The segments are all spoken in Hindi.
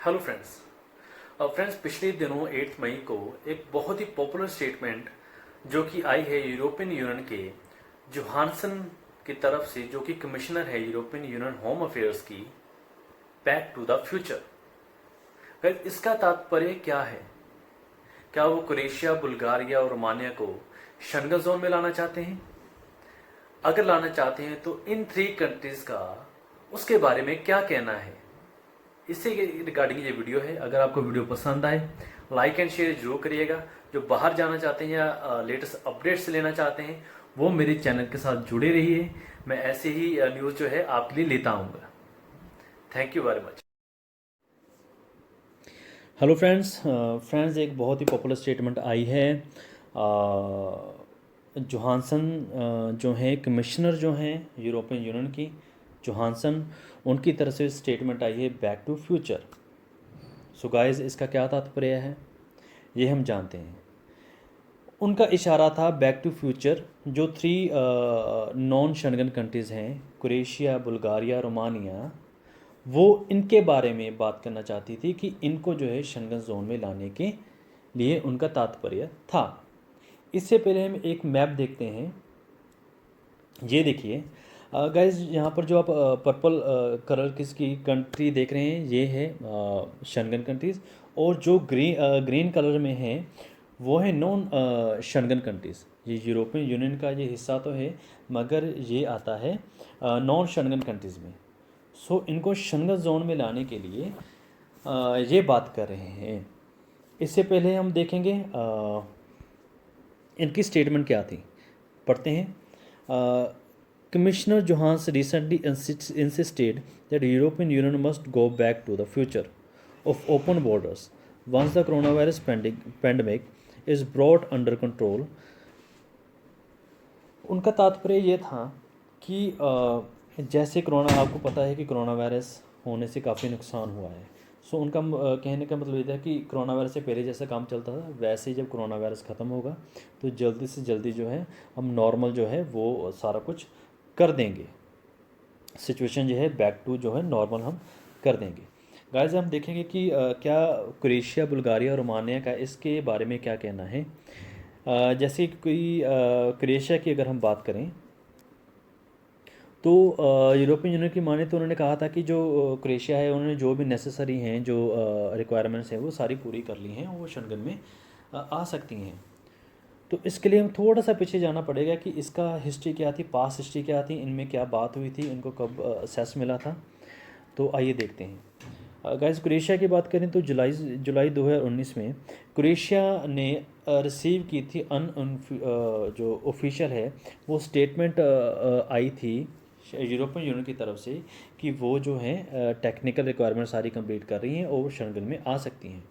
Hello friends. फ्रेंड्स, पिछले दिनों 8 मई को एक बहुत ही पॉपुलर स्टेटमेंट जो कि आई है यूरोपियन यूनियन के जोहानसन की तरफ से, जो कि कमिश्नर है यूरोपियन यूनियन होम अफेयर्स की, back to the future. Guys, इसका तात्पर्य क्या है? क्या वो क्रोएशिया, बुल्गारिया और रोमानिया को शेंगन जोन में लाना चाहते हैं? अगर लाना चाहते हैं तो इन 3 कंट्रीज का उसके बारे में क्या कहना है, इससे रिगार्डिंग ये वीडियो है। अगर आपको वीडियो पसंद आए, लाइक एंड शेयर जरूर करिएगा। जो बाहर जाना चाहते हैं या लेटेस्ट अपडेट्स लेना चाहते हैं, वो मेरे चैनल के साथ जुड़े रहिए। मैं ऐसे ही न्यूज़ जो है आपके लिए लेता आऊँगा। Thank you very much. Hello friends, एक बहुत ही पॉपुलर स्टेटमेंट आई है। जोहानसन जो हैं कमिश्नर जो हैं यूरोपियन यूनियन की, जोहानसन, उनकी तरफ से स्टेटमेंट आई है back to future. So guys, इसका क्या तात्पर्य है ये हम जानते हैं। उनका इशारा था बैक टू फ्यूचर। जो 3 नॉन शेंगन कंट्रीज़ हैं, क्रोएशिया, बुल्गारिया, रोमानिया, वो इनके बारे में बात करना चाहती थी कि इनको जो है शेंगन जोन में लाने के लिए उनका तात्पर्य था। इससे पहले हम एक मैप देखते हैं। ये देखिए गाइस, यहाँ पर जो आप पर्पल कलर की कंट्री देख रहे हैं, ये है शेंगन कंट्रीज़। और जो ग्रीन कलर में है वो है नॉन शेंगन कंट्रीज़। ये यूरोपियन यूनियन का ये हिस्सा तो है, मगर ये आता है नॉन शेंगन कंट्रीज़ में। सो इनको शेंगन जोन में लाने के लिए ये बात कर रहे हैं। इससे पहले हम देखेंगे इनकी स्टेटमेंट क्या थी, पढ़ते हैं। Commissioner Johannes recently insisted that the European Union must go back to the future of open borders once the coronavirus pandemic is brought under control. उनका तात्पर्य ये था कि जैसे कोरोना, आपको पता है कि कोरोना वायरस होने से काफ़ी नुकसान हुआ है। सो उनका कहने का मतलब ये था कि कोरोना वायरस से पहले जैसा काम चलता था, वैसे ही जब कोरोना वायरस ख़त्म होगा तो जल्दी से जल्दी जो है हम नॉर्मल जो है वो सारा कुछ कर देंगे। सिचुएशन जो है बैक टू जो है नॉर्मल हम कर देंगे। गाइस, हम देखेंगे कि क्या क्रोएशिया, बुल्गारिया और रोमानिया का इसके बारे में क्या कहना है। जैसे कोई क्रोएशिया की अगर हम बात करें तो यूरोपियन यूनियन की माने तो उन्होंने कहा था कि जो क्रोएशिया है, उन्होंने जो भी नेसेसरी हैं, जो रिक्वायरमेंट्स हैं, वो सारी पूरी कर ली हैं, वो शेंगन में आ सकती हैं। तो इसके लिए हम थोड़ा सा पीछे जाना पड़ेगा कि इसका हिस्ट्री क्या थी, पास्ट हिस्ट्री क्या थी, इनमें क्या बात हुई थी, इनको कब असेस मिला था। तो आइए देखते हैं। गाइस, क्रोएशिया की बात करें तो जुलाई 2019 में क्रोएशिया ने रिसीव की थी जो ऑफिशियल है वो स्टेटमेंट आई थी यूरोपियन यूनियन की तरफ से कि वो जो है टेक्निकल रिक्वायरमेंट सारी कंप्लीट कर रही हैं और शेंगन में आ सकती हैं।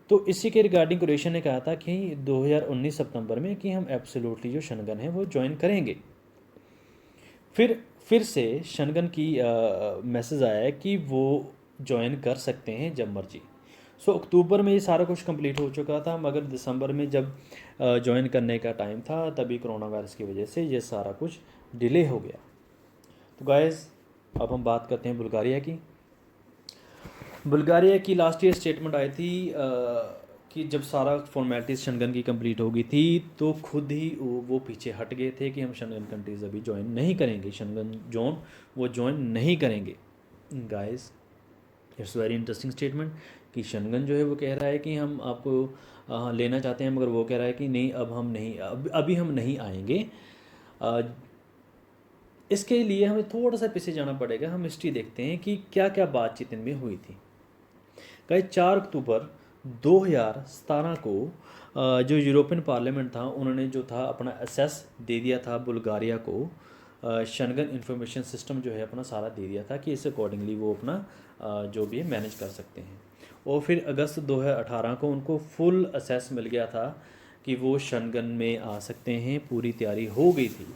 तो इसी के रिगार्डिंग क्रोएशिया ने कहा था कि 2019 सितंबर में कि हम एब्सोल्युटली जो शेंगन है वो ज्वाइन करेंगे। फिर से शेंगन की मैसेज आया है कि वो ज्वाइन कर सकते हैं जब मर्जी। सो अक्टूबर में ये सारा कुछ कंप्लीट हो चुका था, मगर दिसंबर में जब ज्वाइन करने का टाइम था तभी कोरोना वायरस की वजह से ये सारा कुछ डिले हो गया। तो गाइस, अब हम बात करते हैं बुल्गारिया की। बुल्गारिया की लास्ट ईयर स्टेटमेंट आई थी कि जब सारा फॉर्मेलिटीज़ शेंगन की कंप्लीट हो गई थी तो खुद ही वो पीछे हट गए थे कि हम शेंगन कंट्रीज़ अभी ज्वाइन नहीं करेंगे, शेंगन जोन वो ज्वाइन नहीं करेंगे। Guys, it's very interesting statement कि शेंगन जो है वो कह रहा है कि हम आपको लेना चाहते हैं, मगर वो कह रहा है कि नहीं, अब हम नहीं, अभी हम नहीं आएंगे। इसके लिए हमें थोड़ा सा पीछे जाना पड़ेगा। हम हिस्ट्री देखते हैं कि क्या क्या बातचीत इनमें हुई थी। गाइस, 4 अक्टूबर 2017 को जो यूरोपियन पार्लियामेंट था, उन्होंने जो था अपना एसेस दे दिया था बुल्गारिया को। शेंगन इंफॉर्मेशन सिस्टम जो है अपना सारा दे दिया था कि इस अकॉर्डिंगली वो अपना जो भी है मैनेज कर सकते हैं। और फिर अगस्त 2018 को उनको फुल एसेस मिल गया था कि वो शेंगन में आ सकते हैं। पूरी तैयारी हो गई थी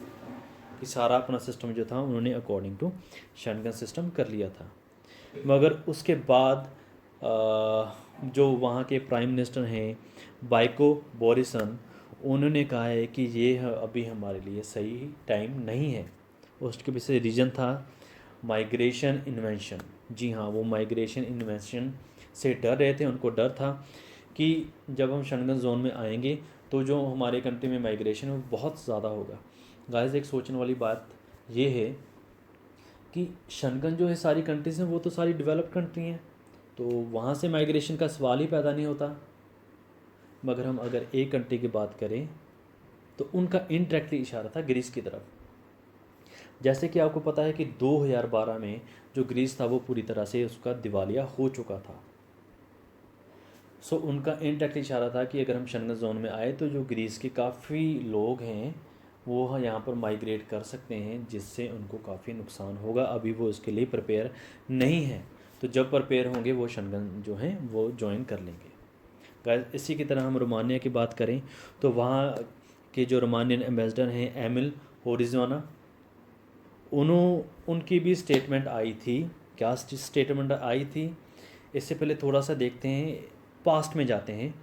कि सारा अपना सिस्टम जो था उन्होंने अकॉर्डिंग टू शेंगन सिस्टम कर लिया था। मगर उसके बाद जो वहाँ के प्राइम मिनिस्टर हैं बाइको बोरिसन, उन्होंने कहा है कि ये अभी हमारे लिए सही टाइम नहीं है। उसके पीछे रीज़न था माइग्रेशन इन्वेंशन। जी हाँ, वो माइग्रेशन इन्वेंशन से डर रहे थे। उनको डर था कि जब हम शेंगन जोन में आएंगे तो जो हमारे कंट्री में माइग्रेशन है वो बहुत ज़्यादा होगा। गाइस, एक सोचने वाली बात ये है कि शेंगन जो है सारी कंट्रीज़ हैं वो तो सारी डेवलप्ड कंट्री हैं, तो वहाँ से माइग्रेशन का सवाल ही पैदा नहीं होता। मगर हम अगर एक कंट्री की बात करें तो उनका इनडायरेक्टली इशारा था ग्रीस की तरफ। जैसे कि आपको पता है कि 2012 में जो ग्रीस था वो पूरी तरह से उसका दिवालिया हो चुका था। सो उनका इनडायरेक्टली इशारा था कि अगर हम शेंगन जोन में आए तो जो ग्रीस के काफ़ी लोग हैं वो यहाँ पर माइग्रेट कर सकते हैं, जिससे उनको काफ़ी नुकसान होगा। अभी वो इसके लिए प्रिपेयर नहीं है, तो जब प्रिपेयर होंगे वो शेंगन जो हैं वो ज्वाइन कर लेंगे। गाइस, इसी की तरह हम रोमानिया की बात करें तो वहाँ के जो रोमानियन एम्बेसडर हैं एमिल होरिज़ोना, उनकी भी स्टेटमेंट आई थी। क्या स्टेटमेंट आई थी, इससे पहले थोड़ा सा देखते हैं, पास्ट में जाते हैं।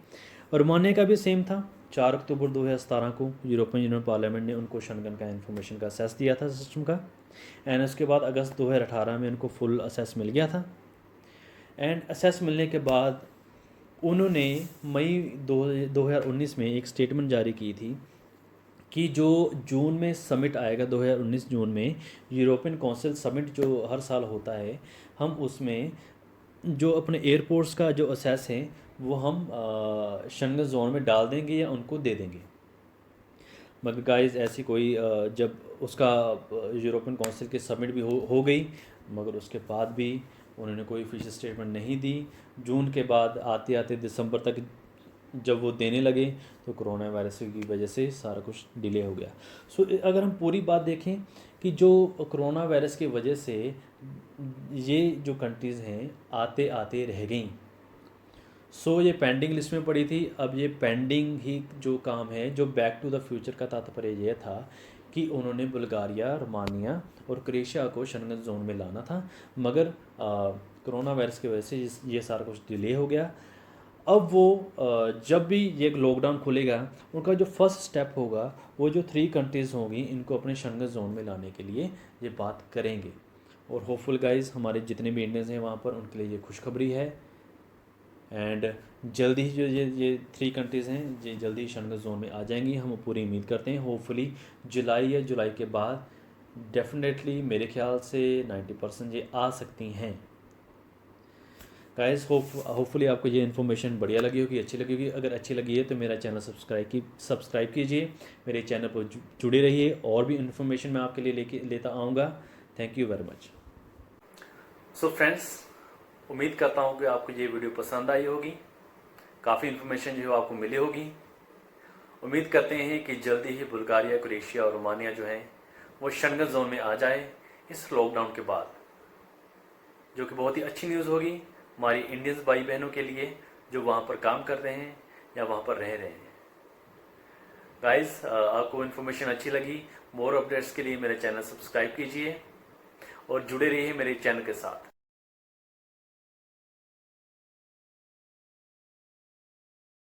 रोमानिया का भी सेम था। 4 अक्टूबर 2017 को यूरोपियन यूनियन पार्लियामेंट ने उनको शेंगन का इन्फॉर्मेशन का असेस दिया था सिस्टम का, एंड उसके बाद अगस्त 2018 में उनको फुल असेस मिल गया था। एंड असेस मिलने के बाद उन्होंने मई 2019 में एक स्टेटमेंट जारी की थी कि जो जून में समिट आएगा, 2019 जून में यूरोपियन काउंसिल समिट जो हर साल होता है, हम उसमें जो अपने एयरपोर्ट्स का जो असेस है वो हम शेंगन जोन में डाल देंगे या उनको दे देंगे। मगर गाइस, ऐसी कोई जब उसका यूरोपियन काउंसिल की समिट भी हो गई, मगर उसके बाद भी उन्होंने कोई ऑफिशियल स्टेटमेंट नहीं दी। जून के बाद आते आते दिसंबर तक जब वो देने लगे तो कोरोना वायरस की वजह से सारा कुछ डिले हो गया। सो अगर हम पूरी बात देखें कि जो कोरोना वायरस की वजह से ये जो कंट्रीज़ हैं आते आते रह गई, सो ये पेंडिंग लिस्ट में पड़ी थी। अब ये पेंडिंग ही जो काम है, जो बैक टू द फ्यूचर का तात्पर्य ये था कि उन्होंने बुल्गारिया, रोमानिया और क्रोएशिया को शेंगन जोन में लाना था, मगर कोरोना वायरस की वजह से ये सारा कुछ डिले हो गया। अब वो जब भी ये लॉकडाउन खुलेगा, उनका जो फर्स्ट स्टेप होगा वो जो 3 कंट्रीज़ होंगी इनको अपने शेंगन जोन में लाने के लिए ये बात करेंगे। और होपफुल गाइस, हमारे जितने भी इंडियंस हैं वहाँ पर उनके लिए ये खुशखबरी है। एंड जल्दी ही जो ये 3 कंट्रीज़ हैं ये जल्दी ही शेंगन जोन में आ जाएंगी, हम पूरी उम्मीद करते हैं। होपफुली जुलाई या जुलाई के बाद डेफिनेटली मेरे ख्याल से 90% ये आ सकती हैं। गाइस, होपफुली आपको ये इन्फॉर्मेशन बढ़िया लगी होगी, अच्छी लगी होगी। अगर अच्छी लगी है तो मेरा चैनल सब्सक्राइब कीजिए, मेरे चैनल पर जुड़े रहिए, और भी इन्फॉर्मेशन मैं आपके लिए लेता आऊँगा। Thank you very much. So friends, उम्मीद करता हूँ कि आपको ये वीडियो पसंद आई होगी, काफ़ी इन्फॉर्मेशन जो है आपको मिली होगी। उम्मीद करते हैं कि जल्दी ही बुल्गारिया, क्रोएशिया और रोमानिया जो हैं वो शेंगन जोन में आ जाए इस लॉकडाउन के बाद, जो कि बहुत ही अच्छी न्यूज़ होगी हमारी इंडियंस भाई बहनों के लिए जो वहाँ पर काम कर रहे हैं या वहाँ पर रह रहे हैं। गाइस, आपको इन्फॉर्मेशन अच्छी लगी, मोर अपडेट्स के लिए मेरे चैनल सब्सक्राइब कीजिए और जुड़े रहिए मेरे चैनल के साथ।